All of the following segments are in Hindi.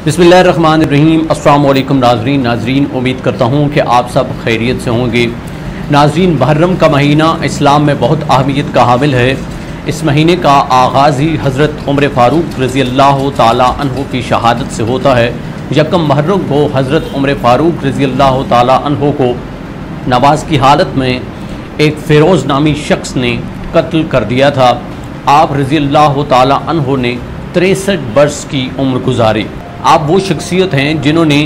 बिस्मिल्लाहिर्रहमानिर्रहीम। अस्सलामु अलैकुम नाज़रीन, उम्मीद करता हूँ कि आप सब खैरियत से होंगे। नाज़रीन, मुहर्रम का महीना इस्लाम में बहुत अहमियत का हामिल है। इस महीने का आगाज़ ही हज़रत उमर फ़ारूक रज़ी अल्लाह ताला अन्हु की शहादत से होता है। यकम मुहर्रम को हज़रत उमर फ़ारूक रज़ी अल्लाह ताला अन्हु को नमाज की हालत में एक फ़िरोज़ नामी शख्स ने कत्ल कर दिया था। आप रज़ी अल्लाह ताला अन्हु ने 63 वर्ष की उम्र गुजारी। आप वो शख्सियत हैं जिन्होंने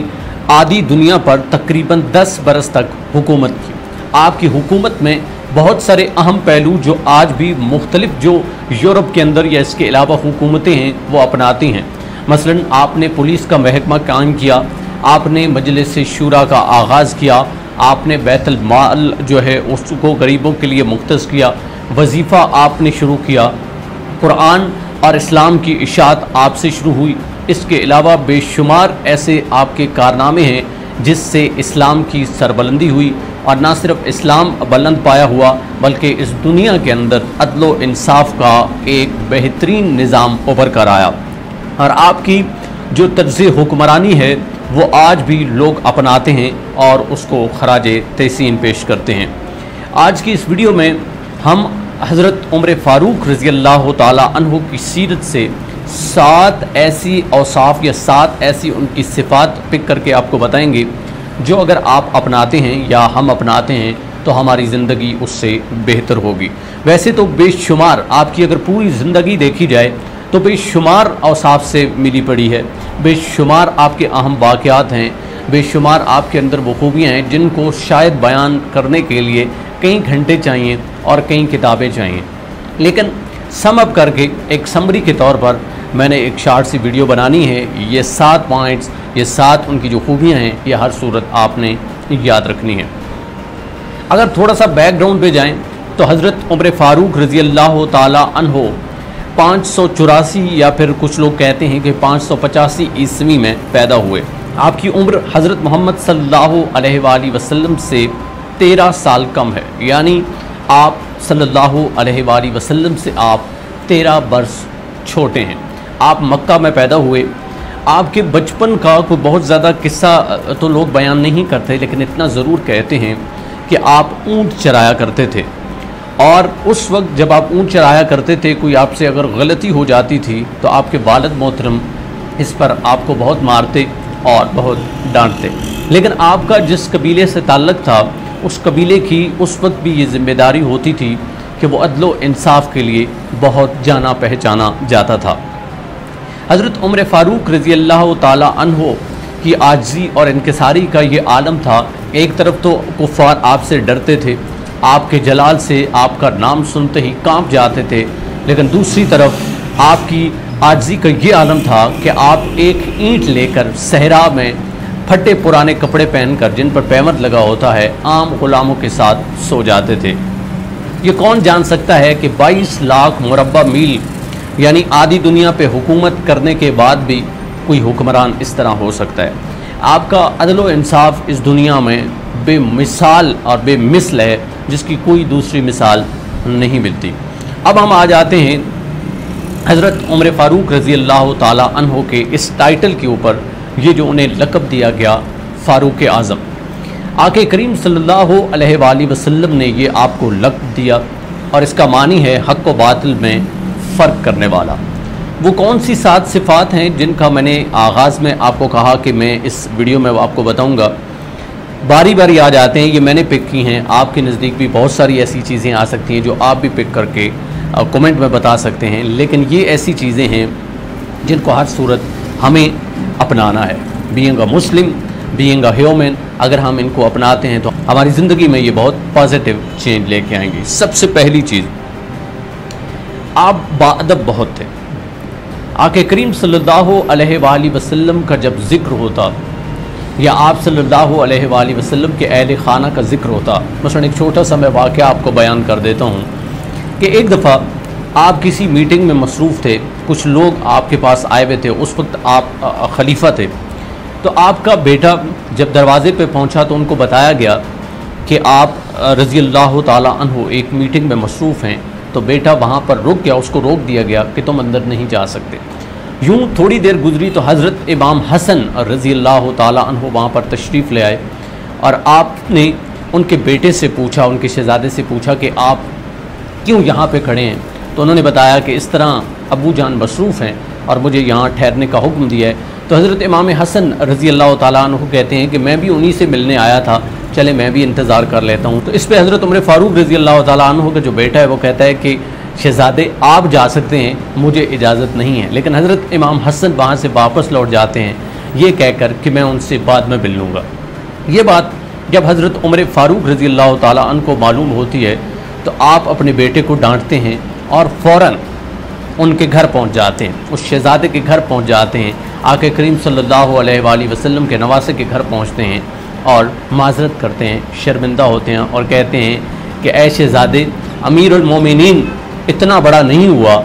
आधी दुनिया पर तकरीबन 10 बरस तक हुकूमत की। आपकी हुकूमत में बहुत सारे अहम पहलू जो आज भी मुख्तलिफ जो यूरोप के अंदर या इसके अलावा हुकूमतें हैं वो अपनाती हैं। मसलन आपने पुलिस का महकमा कायम किया, आपने मजलिस शूरा का आगाज़ किया, आपने बैतुल माल जो है उसको गरीबों के लिए मुख्तस किया, वजीफ़ा आपने शुरू किया, कुरान और इस्लाम की इशाअत आपसे शुरू हुई। इसके अलावा बेशुमार ऐसे आपके कारनामे हैं जिससे इस्लाम की सरबलंदी हुई और ना सिर्फ इस्लाम बुलंद पाया हुआ बल्कि इस दुनिया के अंदर अदल व इंसाफ का एक बेहतरीन निज़ाम उभर कर आया। और आपकी जो तर्ज़ हुक्मरानी है वो आज भी लोग अपनाते हैं और उसको खराज तहसीन पेश करते हैं। आज की इस वीडियो में हम हज़रत उमर फ़ारूक रज़ी अल्लाह ताला अन्हु की सीरत से 7 ऐसी औसाफ या 7 ऐसी उनकी सिफ़ात पिक करके आपको बताएंगे जो अगर आप अपनाते हैं या हम अपनाते हैं तो हमारी ज़िंदगी उससे बेहतर होगी। वैसे तो बेशुमार आपकी अगर पूरी ज़िंदगी देखी जाए तो बेशुमार औसाफ से मिली पड़ी है, बेशुमार आपके अहम वाक़यात हैं, बेशुमार आपके अंदर वो खूबियाँ हैं जिनको शायद बयान करने के लिए कई घंटे चाहिए और कई किताबें चाहिए। लेकिन सम अप करके एक समरी के तौर पर मैंने एक शार्ट सी वीडियो बनानी है। ये 7 पॉइंट्स, ये 7 उनकी जो खूबियाँ हैं ये हर सूरत आपने याद रखनी है। अगर थोड़ा सा बैकग्राउंड पे जाएं तो हज़रत उमर फ़ारूक रज़ी अल्लाह ताला अन्हु 584 या फिर कुछ लोग कहते हैं कि 585 ईस्वी में पैदा हुए। आपकी उम्र हज़रत मोहम्मद सल्लल्लाहु अलैहि वसल्लम से 13 साल कम है, यानी आप सल्लल्लाहु अलैहि वसल्लम से आप 13 वर्ष छोटे हैं। आप मक्का में पैदा हुए। आपके बचपन का कोई बहुत ज़्यादा किस्सा तो लोग बयान नहीं करते, लेकिन इतना ज़रूर कहते हैं कि आप ऊँट चराया करते थे और उस वक्त जब आप ऊँट चराया करते थे कोई आपसे अगर गलती हो जाती थी तो आपके वालिद मोहतरम इस पर आपको बहुत मारते और बहुत डांटते। लेकिन आपका जिस कबीले से ताल्लुक़ था उस कबीले की उस वक्त भी ये ज़िम्मेदारी होती थी कि वो अदल व इंसाफ के लिए बहुत जाना पहचाना जाता था। हज़रत उमर फ़ारूक रज़ी अल्लाह ताला अन्हु की आजिज़ी और इनकिसारी का ये आलम था। एक तरफ तो कुफ़ार आपसे डरते थे, आपके जलाल से आपका नाम सुनते ही कांप जाते थे, लेकिन दूसरी तरफ आपकी आजिज़ी का ये आलम था कि आप एक ईंट लेकर सहरा में फटे पुराने कपड़े पहनकर जिन पर पैमर लगा होता है आम गुलामों के साथ सो जाते थे। ये कौन जान सकता है कि 22 लाख मुरब्बा मील यानी आधी दुनिया पे हुकूमत करने के बाद भी कोई हुक्मरान इस तरह हो सकता है। आपका अदल व इंसाफ इस दुनिया में बेमिसाल और बेमिसल है जिसकी कोई दूसरी मिसाल नहीं मिलती। अब हम आ जाते हैं हज़रत उमर फ़ारूक रज़ी अल्लाह ताला अन्हु के इस टाइटल के ऊपर, ये जो उन्हें लक़ब दिया गया फ़ारूक आज़म। आक़े करीम सल्लल्लाहु अलैहि वसल्लम ने ये आपको लक़ब दिया और इसका मानी है हक़ व बातिल में फ़र्क करने वाला। वो कौन सी 7 सिफ़ात हैं जिनका मैंने आगाज़ में आपको कहा कि मैं इस वीडियो में आपको बताऊँगा। बारी बारी आ जाते हैं, ये मैंने पिक की हैं। आपके नज़दीक भी बहुत सारी ऐसी चीज़ें आ सकती हैं जो आप भी पिक करके कमेंट में बता सकते हैं, लेकिन ये ऐसी चीज़ें हैं जिनको हर सूरत हमें अपनाना है। Being a Muslim, being a human, अगर हम इनको अपनाते हैं तो हमारी ज़िंदगी में ये बहुत पॉजिटिव चेंज लेके आएंगे। सबसे पहली चीज़, आप बाअदब बहुत थे। आक़े करीम सल्लल्लाहु अलैहि वसल्लम का जब ज़िक्र होता या आप सल्लल्लाहु अलैहि वसल्लम के अहले खाना का ज़िक्र होता, मसलन एक छोटा सा मैं वाक़या आपको बयान कर देता हूँ कि एक दफ़ा आप किसी मीटिंग में मसरूफ़ थे, कुछ लोग आपके पास आए हुए थे, उस वक्त आप खलीफा थे। तो आपका बेटा जब दरवाज़े पे पहुंचा तो उनको बताया गया कि आप रज़ी अल्लाह ताला अन्हु एक मीटिंग में मसरूफ़ हैं। तो बेटा वहाँ पर रुक गया, उसको रोक दिया गया कि तुम अंदर नहीं जा सकते। यूँ थोड़ी देर गुजरी तो हज़रत इमाम हसन रज़ी अल्लाह ताला अन्हु वहाँ पर तशरीफ़ ले आए और आपने उनके बेटे से पूछा, उनके शहज़ादे से पूछा कि आप क्यों यहाँ पे खड़े हैं। तो उन्होंने बताया कि इस तरह अबू जान मसरूफ़ हैं और मुझे यहाँ ठहरने का हुक्म दिया है। तो हज़रत इमाम हसन रज़ी अल्लाह ताला अन्हु कहते हैं कि मैं भी उन्हीं से मिलने आया था, चले मैं भी इंतज़ार कर लेता हूँ। तो इस पर हज़रत उमर फ़ारूक रज़ी अल्लाह ताला अन्हु का जो बेटा है वो कहता है कि शहज़ादे आप जा सकते हैं, मुझे इजाज़त नहीं है। लेकिन हज़रत इमाम हसन वहाँ से वापस लौट जाते हैं ये कहकर कि मैं उनसे बाद में मिल लूँगा। ये बात जब हज़रत उमर फ़ारूक रज़ी अल्लाह ताला अन्हु को मालूम होती है तो आप अपने बेटे को डांटते हैं और फ़ौरन उनके घर पहुंच जाते हैं, उस शहज़ादे के घर पहुंच जाते हैं। आके करीम सल्लल्लाहु अलैहि वसल्लम के नवासे के घर पहुंचते हैं और माज़रत करते हैं, शर्मिंदा होते हैं और कहते हैं कि ऐ शहज़ादे, अमीरुल मोमिनीन इतना बड़ा नहीं हुआ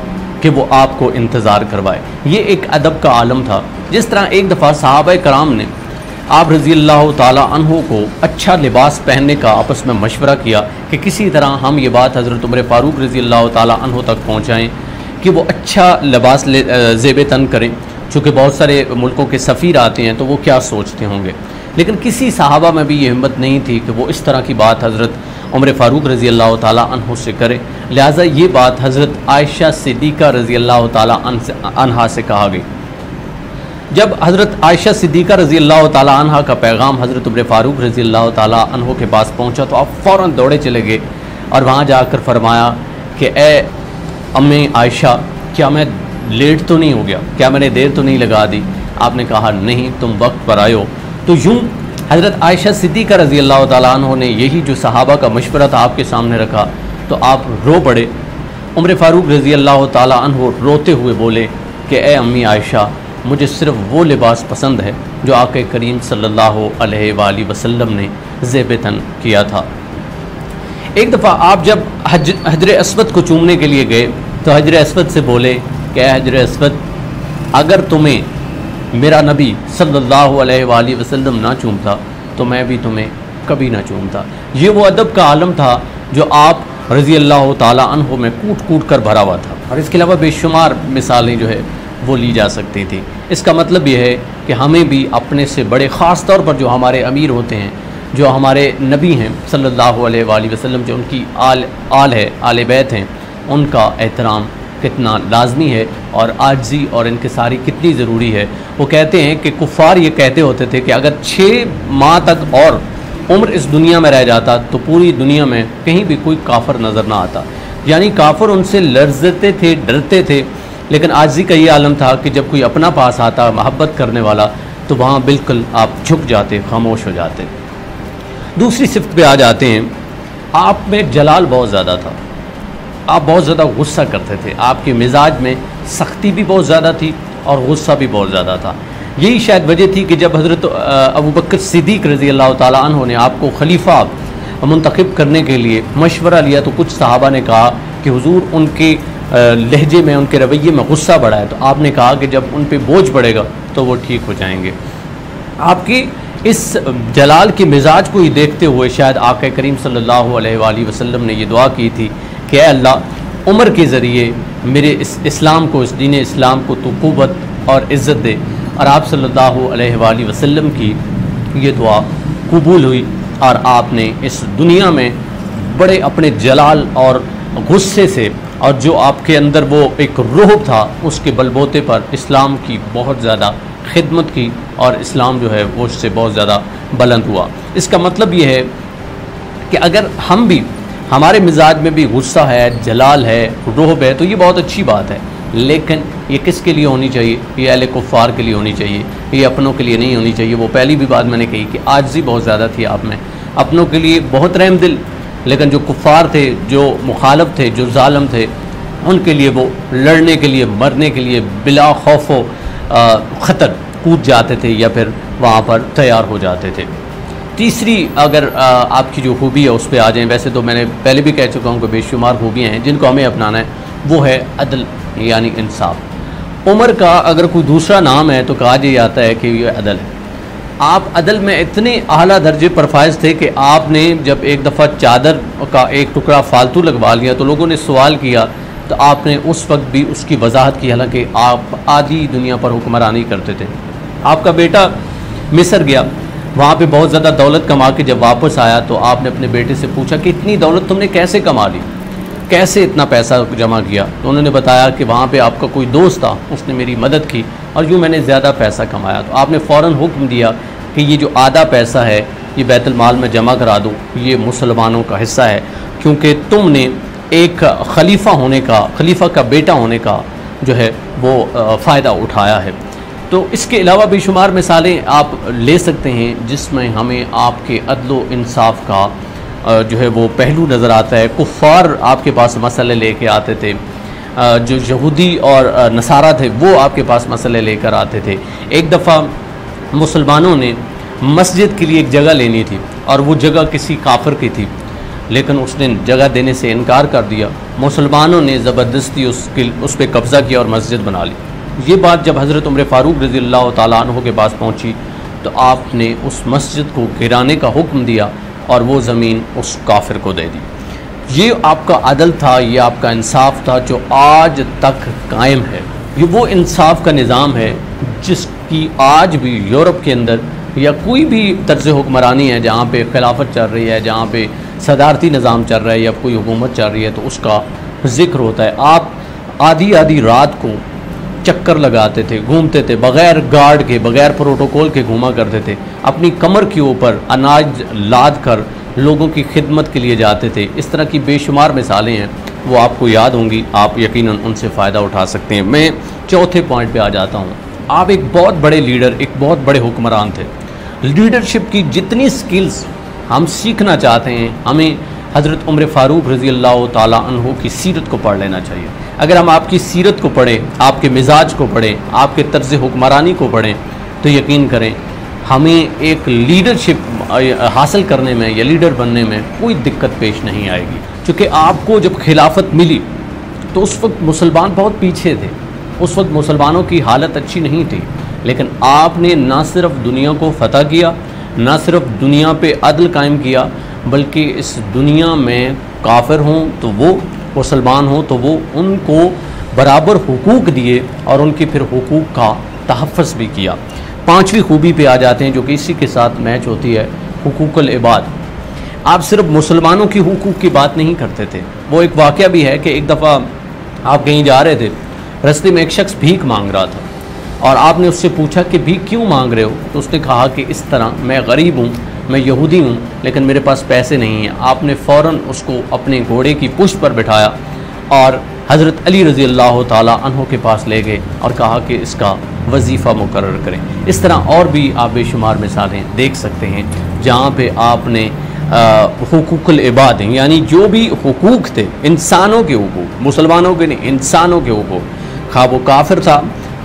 कि वो आपको इंतज़ार करवाए। ये एक अदब का आलम था। जिस तरह एक दफ़ा सहाबा कराम ने आप रज़ी अल्लाह ताला अन्हु को अच्छा लिबास पहनने का आपस में मशवरा किया कि किसी तरह हम ये बात हज़रत उमर फ़ारूक रज़ी अल्लाह ताला अन्हु तक पहुँचाएँ कि वो अच्छा लिबास ज़ेब तन करें, चूँकि बहुत सारे मुल्कों के सफ़ीर आते हैं तो वो क्या सोचते होंगे। लेकिन किसी सहाबा में भी ये हिम्मत नहीं थी कि वो इस तरह की बात हज़रत उमर फ़ारूक रज़ी अल्लाह ताला अन्हु से करे। लिहाजा ये बात हज़रत आयशा सिद्दीक़ा रज़ी अल्लाह ताला अन्हा से कहा गई। जब हज़रत आयशा सिद्दीक़ा रज़ी अल्लाह ताला अन्हा का पैगाम हज़रत उमर फ़ारूक रज़ी अल्लाह ताला अन्हु के पास पहुँचा तो आप फ़ौरन दौड़े चले गए और वहाँ जाकर फरमाया कि ए अम्मी आयशा, क्या मैं लेट तो नहीं हो गया, क्या मैंने देर तो नहीं लगा दी। आपने कहा नहीं, तुम वक्त पर आए हो। तो यूँ हज़रत आयशा सिद्दीक़ा रज़ी अल्लाह ताला अन्हा ने यही जो सहाबा का मशवरा था आपके सामने रखा तो आप रो पड़े। उमर फ़ारूक रज़ी अल्लाह ताला अन्हु रोते हुए बोले कि ए अम्मी आयशा, मुझे सिर्फ़ वो लिबास पसंद है जो आक़ा करीम सल्लल्लाहु अलैहि वसल्लम ने ज़ेब तन किया था। एक दफ़ा आप जब हजर अस्वद को चूमने के लिए गए तो हजर अस्वद से बोले कि हजर अस्वद, अगर तुम्हें मेरा नबी सल्लल्लाहु अलैहि वसल्लम ना चूमता तो मैं भी तुम्हें कभी ना चूमता। ये वो अदब का आलम था जो आप रज़ी अल्लाह ताला अन्हु में कूट कूट कर भरा हुआ था। और इसके अलावा बेशुमार मिसालें जो है वो ली जा सकती थी। इसका मतलब ये है कि हमें भी अपने से बड़े ख़ास तौर पर जो हमारे अमीर होते हैं, जो हमारे नबी हैं सल्लल्लाहु अलैहि वसल्लम, जो उनकी आल है, आले बैत हैं, उनका एहतराम कितना लाजमी है और आजिज़ी और इनकिसारी कितनी ज़रूरी है। वो कहते हैं कि कुफ़ार ये कहते होते थे कि अगर 6 माह तक और उम्र इस दुनिया में रह जाता तो पूरी दुनिया में कहीं भी कोई काफिर नज़र ना आता। यानी काफिर उनसे लर्ज़ते थे, डरते थे। लेकिन आजिज़ी का ये आलम था कि जब कोई अपना पास आता, मोहब्बत करने वाला, तो वहाँ बिल्कुल आप झुक जाते, खामोश हो जाते। दूसरी सिफ्त पे आ जाते हैं, आप में जलाल बहुत ज़्यादा था, आप बहुत ज़्यादा गुस्सा करते थे, आपके मिजाज में सख्ती भी बहुत ज़्यादा थी और गुस्सा भी बहुत ज़्यादा था। यही शायद वजह थी कि जब हज़रत अबू बकर सिद्दीक़ रज़ी अल्लाह ताला अन्हु ने आपको खलीफा मुंतखब करने के लिए मशवरा लिया तो कुछ सहाबा ने कहा कि हुजूर उनके लहजे में, उनके रवैये में गुस्सा बढ़ा है। तो आपने कहा कि जब उन पे बोझ पड़ेगा तो वो ठीक हो जाएंगे। आपकी इस जलाल के मिजाज को ही देखते हुए शायद आक़ा करीम सल्लल्लाहु अलैहि वसल्लम ने ये दुआ की थी कि अल्लाह उमर के ज़रिए मेरे इस इस्लाम को, इस दीन इस्लाम को तो क़ुव्वत और इज़्ज़त दे। और आप सल्लल्लाहु अलैहि वसल्लम की ये दुआ कबूल हुई और आपने इस दुनिया में बड़े अपने जलाल और गुस्से से, और जो आपके अंदर वो एक रूह था, उसके बलबोते पर इस्लाम की बहुत ज़्यादा खिदमत की और इस्लाम जो है वो उससे बहुत ज़्यादा बुलंद हुआ। इसका मतलब ये है कि अगर हम भी, हमारे मिजाज में भी गुस्सा है, जलाल है, रूह है, तो ये बहुत अच्छी बात है। लेकिन ये किसके लिए होनी चाहिए? ये अहले कुफ़ार के लिए होनी चाहिए, ये अपनों के लिए नहीं होनी चाहिए। वो पहली भी बात मैंने कही कि आजिज़ी बहुत ज़्यादा थी आप में, अपनों के लिए बहुत रहम दिल, लेकिन जो कुफ़ार थे, जो मुखालफ थे, जो जालिम थे, उनके लिए वो लड़ने के लिए, मरने के लिए बिला खौफ व ख़तर कूद जाते थे या फिर वहाँ पर तैयार हो जाते थे। तीसरी अगर आपकी जो खूबी है उस पर आ जाएँ, वैसे तो मैंने पहले भी कह चुका हूँ कि बेशुमार खूबियाँ हैं जिनको हमें अपनाना है, वो है अदल यानी इंसाफ। उमर का अगर कोई दूसरा नाम है तो कहा जाता है कि ये अदल है। आप अदल में इतने आला दर्जे पर फायज थे कि आपने जब एक दफ़ा चादर का एक टुकड़ा फालतू लगवा लिया तो लोगों ने सवाल किया तो आपने उस वक्त भी उसकी वजाहत की, हालांकि आप आधी दुनिया पर हुक्मरानी करते थे। आपका बेटा मिस्र गया, वहाँ पे बहुत ज़्यादा दौलत कमा के जब वापस आया तो आपने अपने बेटे से पूछा कि इतनी दौलत तुमने कैसे कमा ली, कैसे इतना पैसा जमा किया? तो उन्होंने बताया कि वहाँ पे आपका कोई दोस्त था, उसने मेरी मदद की और यूँ मैंने ज़्यादा पैसा कमाया। तो आपने फ़ौरन हुक्म दिया कि ये जो आधा पैसा है ये बैतुल माल में जमा करा दो, ये मुसलमानों का हिस्सा है, क्योंकि तुमने एक खलीफा का बेटा होने का जो है वो फ़ायदा उठाया है। तो इसके अलावा बेशुमार मिसालें आप ले सकते हैं जिसमें हमें आपके अदलो इंसाफ का जो है वो पहलू नज़र आता है। कुफ़ार आपके पास मसले लेके आते थे, जो यहूदी और नसारा थे वो आपके पास मसले लेकर आते थे। एक दफ़ा मुसलमानों ने मस्जिद के लिए एक जगह लेनी थी और वो जगह किसी काफिर की थी, लेकिन उसने जगह देने से इनकार कर दिया। मुसलमानों ने ज़बरदस्ती उस पर कब्ज़ा किया और मस्जिद बना ली। ये बात जब हज़रत उमर फ़ारूक रज़ी अल्लाह ताला अन्हु के पास पहुँची तो आपने उस मस्जिद को गिराने का हुक्म दिया और वो ज़मीन उस काफिर को दे दी। ये आपका अदल था, ये आपका इंसाफ था जो आज तक कायम है। ये वो इंसाफ का निज़ाम है जिसकी आज भी यूरोप के अंदर या कोई भी तर्ज़ हुक्मरानी है जहाँ पे खिलाफत चल रही है, जहाँ पे सदारती निज़ाम चल रहा है या कोई हुकूमत चल रही है, तो उसका ज़िक्र होता है। आप आधी आधी रात को चक्कर लगाते थे, घूमते थे, बग़ैर गार्ड के, बग़ैर प्रोटोकॉल के घूमा करते थे, अपनी कमर के ऊपर अनाज लाद कर लोगों की खिदमत के लिए जाते थे। इस तरह की बेशुमार मिसालें हैं, वो आपको याद होंगी, आप यकीनन उनसे फ़ायदा उठा सकते हैं। मैं चौथे पॉइंट पे आ जाता हूँ। आप एक बहुत बड़े लीडर, एक बहुत बड़े हुक्मरान थे। लीडरशिप की जितनी स्किल्स हम सीखना चाहते हैं, हमें हज़रत उमर फ़ारूक रज़ी अल्लाह ताला अन्हु की सीरत को पढ़ लेना चाहिए। अगर हम आपकी सीरत को पढ़ें, आपके मिजाज को पढ़ें, आपके तर्ज़ हुक्मरानी को पढ़ें, तो यकीन करें हमें एक लीडरशिप हासिल करने में या लीडर बनने में कोई दिक्कत पेश नहीं आएगी। क्योंकि आपको जब खिलाफत मिली तो उस वक्त मुसलमान बहुत पीछे थे, उस वक्त मुसलमानों की हालत अच्छी नहीं थी, लेकिन आपने ना सिर्फ दुनिया को फतह किया, ना सिर्फ दुनिया पे अदल कायम किया, बल्कि इस दुनिया में काफिर हों तो वो, मुसलमान हों तो वो, उनको बराबर हुकूक दिए और उनके फिर हुकूक का तहफ़्फ़ुज़ भी किया। पांचवी खूबी पे आ जाते हैं जो कि इसी के साथ मैच होती है, हुकूकुल इबाद। आप सिर्फ मुसलमानों की हुकूक की बात नहीं करते थे। वो एक वाक़या भी है कि एक दफ़ा आप कहीं जा रहे थे, रास्ते में एक शख्स भीख मांग रहा था और आपने उससे पूछा कि भीख क्यों मांग रहे हो? तो उसने कहा कि इस तरह, मैं गरीब हूँ, मैं यहूदी हूँ, लेकिन मेरे पास पैसे नहीं हैं। आपने फ़ौरन उसको अपने घोड़े की पुश्त पर बिठाया और हज़रत अली रज़ी अल्लाह ताला अन्हु के पास ले गए और कहा कि इसका वजीफ़ा मुकर्रर करें। इस तरह और भी आप बेशुमार मिसालें देख सकते हैं जहाँ पे आपने हुकूकुल इबाद, यानी जो भी हुकूक थे, इंसानों के हुकूक, मुसलमानों के नहीं, इंसानों के हुकूक, खा वो काफिर था,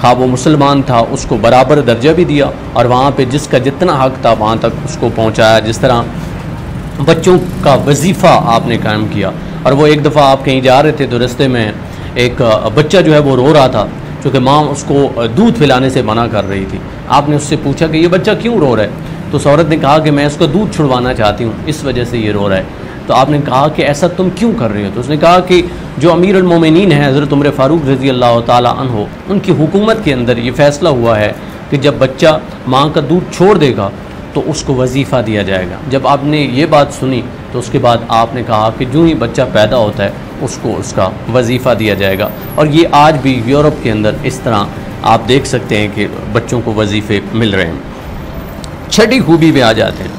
खा वो मुसलमान था, उसको बराबर दर्जा भी दिया और वहाँ पे जिसका जितना हक़ था वहाँ तक उसको पहुँचाया। जिस तरह बच्चों का वजीफ़ा आपने कायम किया। और वो एक दफ़ा आप कहीं जा रहे थे तो रास्ते में एक बच्चा जो है वो रो रहा था क्योंकि माँ उसको दूध पिलाने से मना कर रही थी। आपने उससे पूछा कि ये बच्चा क्यों रो रहा है? तो उस औरत ने कहा कि मैं उसका दूध छुड़वाना चाहती हूँ, इस वजह से ये रो रहा है। तो आपने कहा कि ऐसा तुम क्यों कर रही हो? तो उसने कहा कि जो अमीर अल मोमिनीन है हज़रत उमर फ़ारूक रज़ी अल्लाह ताला अन्हु, उनकी हुकूमत के अंदर ये फ़ैसला हुआ है कि जब बच्चा माँ का दूध छोड़ देगा तो उसको वजीफ़ा दिया जाएगा। जब आपने ये बात सुनी तो उसके बाद आपने कहा कि जो ही बच्चा पैदा होता है उसको उसका वजीफ़ा दिया जाएगा। और ये आज भी यूरोप के अंदर इस तरह आप देख सकते हैं कि बच्चों को वजीफ़े मिल रहे हैं। छठी खूबी में आ जाते हैं,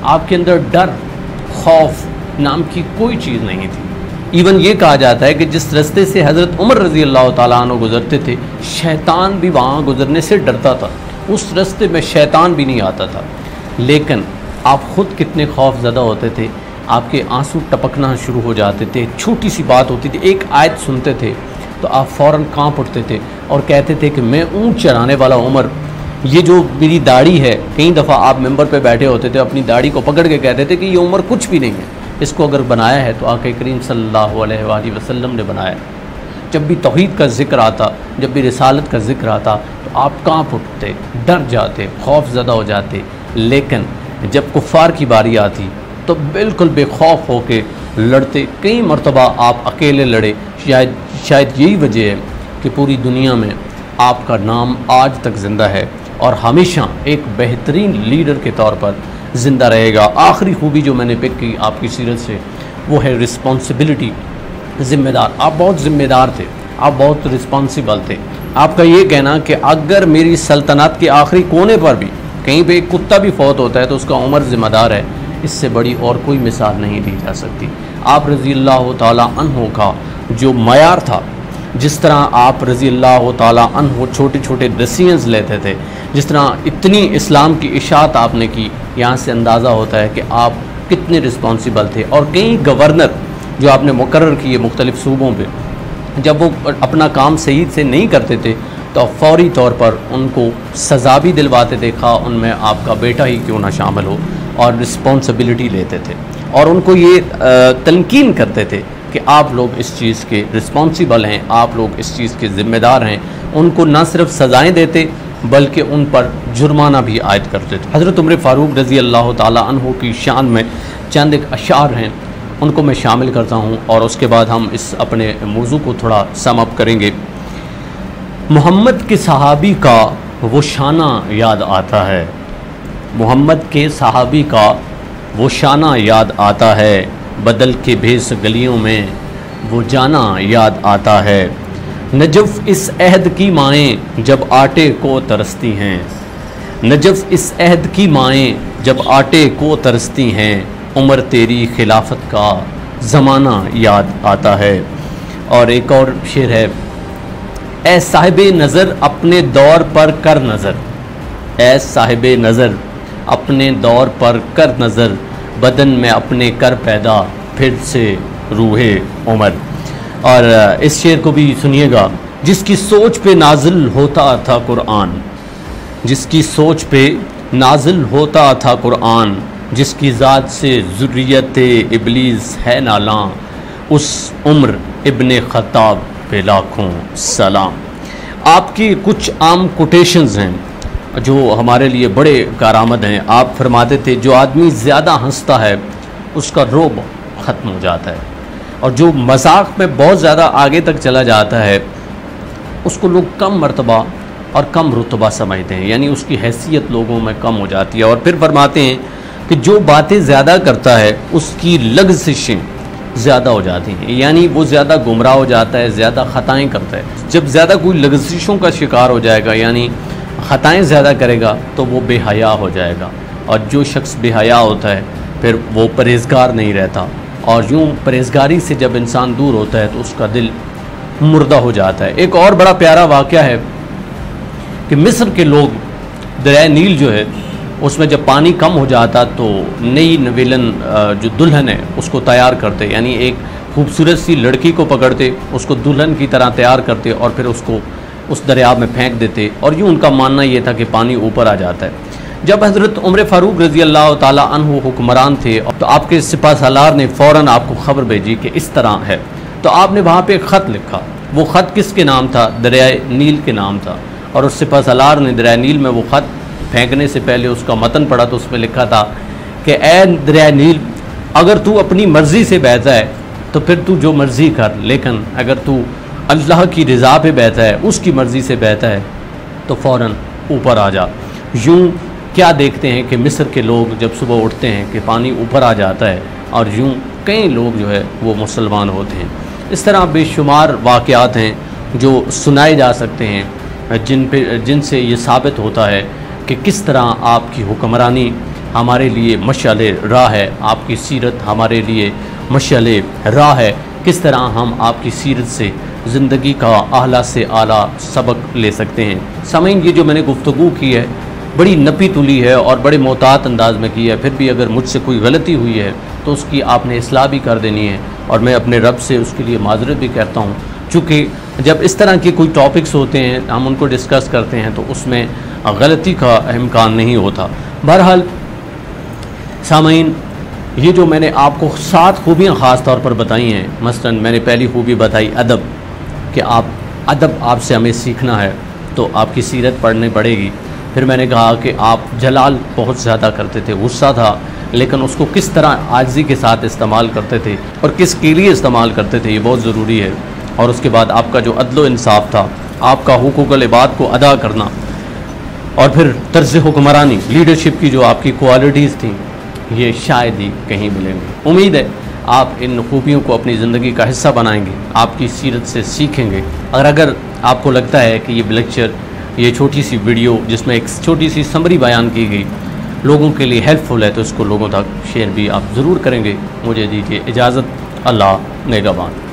आपके अंदर डर, खौफ नाम की कोई चीज़ नहीं थी। इवन ये कहा जाता है कि जिस रास्ते से हज़रत उमर रज़ी अल्लाह ताला अन्हु गुज़रते थे, शैतान भी वहाँ गुज़रने से डरता था, उस रास्ते में शैतान भी नहीं आता था। लेकिन आप ख़ुद कितने खौफज़दा होते थे, आपके आंसू टपकना शुरू हो जाते थे, छोटी सी बात होती थी, एक आयत सुनते थे तो आप फ़ौरन काँप उठते थे और कहते थे कि मैं ऊँट चढ़ाने वाला उमर, ये जो मेरी दाढ़ी है, कई दफ़ा आप मेंबर पे बैठे होते थे, अपनी दाढ़ी को पकड़ के कहते थे कि ये उमर कुछ भी नहीं है, इसको अगर बनाया है तो आक़ा करीम सल्लल्लाहु अलैहि वसल्लम ने बनाया है। जब भी तौहीद का ज़िक्र आता, जब भी रिसालत का ज़िक्र आता तो आप काँप उठते, डर जाते, खौफज़दा हो जाते। लेकिन जब कुफ़ार की बारी आती तो बिल्कुल बेखौफ होकर लड़ते। कई मरतबा आप अकेले लड़े, शायद शायद यही वजह है कि पूरी दुनिया में आपका नाम आज तक ज़िंदा है और हमेशा एक बेहतरीन लीडर के तौर पर ज़िंदा रहेगा। आखिरी खूबी जो मैंने पिक की आपकी सीरत से वो है रिस्पॉन्सिबिलिटी, ज़िम्मेदार। आप बहुत ज़िम्मेदार थे, आप बहुत रिस्पॉन्सिबल थे। आपका ये कहना कि अगर मेरी सल्तनत के आखिरी कोने पर भी कहीं पे एक कुत्ता भी फौत होता है तो उसका उमर ज़िम्मेदार है, इससे बड़ी और कोई मिसाल नहीं दी जा सकती। आप रज़ी अल्लाह ताला अन्हु का जो मयार था, जिस तरह आप रज़ी अल्लाह ताला अन्हु छोटे छोटे डिसीजंस लेते थे, जिस तरह इतनी इस्लाम की इशाअत आपने की, यहाँ से अंदाज़ा होता है कि आप कितने रिस्पॉन्सिबल थे। और कई गवर्नर जो आपने मुकर्रर किए मुख्तलिफ़ सूबों पे, जब वो अपना काम सही से नहीं करते थे तो फौरी तौर पर उनको सज़ा भी दिलवाते थे, खा उनमें आपका बेटा ही क्यों ना शामिल हो, और रिस्पॉन्सिबिलिटी लेते थे और उनको ये तनकीन करते थे कि आप लोग इस चीज़ के रिस्पॉन्सिबल हैं, आप लोग इस चीज़ के ज़िम्मेदार हैं। उनको ना सिर्फ सज़ाएँ देते बल्कि उन पर जुर्माना भी आयद करते थे। हज़रत उमर फ़ारूक रज़ी अल्लाह ताला अन्हु की शान में चंद एक अशार हैं, उनको मैं शामिल करता हूँ और उसके बाद हम इस अपने मौजू को थोड़ा सम अप करेंगे। मोहम्मद के सहाबी का वो शाना याद आता है, मोहम्मद के सहाबी का वो शाना याद आता है, बदल के भेस गलियों में वो जाना याद आता है। नजफ़ इस अहद की माएँ जब आटे को तरसती हैं, नजफ़ इस अहद की माएँ जब आटे को तरसती हैं, उमर तेरी खिलाफत का ज़माना याद आता है। और एक और शेर है, ए साहिबे नज़र अपने दौर पर कर नज़र, ए साहिबे नज़र अपने दौर पर कर नज़र, बदन में अपने कर पैदा फिर से रूहे उमर। और इस शेर को भी सुनिएगा, जिसकी सोच पे नाजिल होता था कुरान, जिसकी सोच पे नाजिल होता था कुरान, जिसकी ज़ात से ज़ुर्रियत इब्लीस है नाला, उस उम्र इब्ने ख़त्ताब पे लाखों सलाम। आपकी कुछ आम कोटेशंस हैं जो हमारे लिए बड़े कारामद हैं। आप फरमाते थे, जो आदमी ज़्यादा हंसता है उसका रोब ख़त्म हो जाता है, और जो मजाक में बहुत ज़्यादा आगे तक चला जाता है उसको लोग कम मर्तबा और कम रुतबा समझते हैं, यानी उसकी हैसियत लोगों में कम हो जाती है। और फिर फरमाते हैं कि जो बातें ज़्यादा करता है उसकी लग़ज़िशें ज़्यादा हो जाती हैं, यानी वो ज़्यादा गुमराह हो जाता है, ज़्यादा ख़ताएँ करता है। जब ज़्यादा कोई लग़ज़िशों का शिकार हो जाएगा, यानी ख़ताएँ ज़्यादा करेगा, तो वो बेहया हो जाएगा, और जो शख्स बेहया होता है फिर वो परहेज़गार नहीं रहता, और यूँ परहेज़गारी से जब इंसान दूर होता है तो उसका दिल मुर्दा हो जाता है। एक और बड़ा प्यारा वाक़या है कि मिस्र के लोग दरिया नील जो है उसमें जब पानी कम हो जाता तो नई नवेलन जो दुल्हन है उसको तैयार करते, यानी एक खूबसूरत सी लड़की को पकड़ते, उसको दुल्हन की तरह तैयार करते और फिर उसको उस दरिया में फेंक देते, और यूँ उनका मानना ये था कि पानी ऊपर आ जाता है। जब हज़रत उमर फ़ारूक रज़ी अल्लाह ताला अन्हु हुक्मरान थे तो आपके सिपा सालार ने फ़ौरन आपको ख़बर भेजी कि इस तरह है, तो आपने वहाँ पे एक ख़त लिखा। वो ख़त किसके नाम था? दरिया नील के नाम था। और उस सिपा सालार ने दरिया नील में वो ख़त फेंकने से पहले उसका मतन पढ़ा तो उसमें लिखा था कि ए दरिया नील, अगर तू अपनी मर्ज़ी से बहता है तो फिर तू जो मर्ज़ी कर, लेकिन अगर तू अल्लाह की रज़ा पे बहता है, उसकी मर्ज़ी से बहता है, तो फ़ौरन ऊपर आ जा। यूँ क्या देखते हैं कि मिस्र के लोग जब सुबह उठते हैं कि पानी ऊपर आ जाता है, और यूँ कई लोग जो है वो मुसलमान होते हैं। इस तरह बेशुमार वाक़यात हैं जो सुनाए जा सकते हैं, जिनसे ये साबित होता है कि किस तरह आपकी हुक्मरानी हमारे लिए मशाले राह है, आपकी सीरत हमारे लिए मशाले राह है, किस तरह हम आपकी सीरत से ज़िंदगी का आला से आला सबक ले सकते हैं। सामीन, ये जो मैंने गुफ्तगू की है बड़ी नपी तुली है और बड़े मोहतात अंदाज में की है, फिर भी अगर मुझसे कोई गलती हुई है तो उसकी आपने इस्लाह भी कर देनी है, और मैं अपने रब से उसके लिए माजरत भी करता हूँ। चूँकि जब इस तरह के कोई टॉपिक्स होते हैं, हम उनको डिस्कस करते हैं, तो उसमें गलती का इम्कान नहीं होता। बहरहाल सामीन, ये जो मैंने आपको 7 खूबियाँ ख़ास तौर पर बताई हैं, मसलन मैंने पहली खूबी बताई अदब, कि आप अदब आपसे हमें सीखना है तो आपकी सीरत पढ़नी पड़ेगी। फिर मैंने कहा कि आप जलाल बहुत ज़्यादा करते थे, गुस्सा था, लेकिन उसको किस तरह आजिज़ी के साथ इस्तेमाल करते थे और किस के लिए इस्तेमाल करते थे, ये बहुत ज़रूरी है। और उसके बाद आपका जो अदल इंसाफ था, आपका हुकूकुल इबाद को अदा करना, और फिर तर्ज़ हुक्मरानी, लीडरशिप की जो आपकी क्वालिटीज़ थी, ये शायद ही कहीं मिलेंगी। उम्मीद है आप इन खूबियों को अपनी ज़िंदगी का हिस्सा बनाएंगे, आपकी सीरत से सीखेंगे। अगर आपको लगता है कि ये लेक्चर, ये छोटी सी वीडियो जिसमें एक छोटी सी समरी बयान की गई लोगों के लिए हेल्पफुल है, तो इसको लोगों तक शेयर भी आप ज़रूर करेंगे। मुझे दीजिए इजाज़त। अल्लाह निगहबान।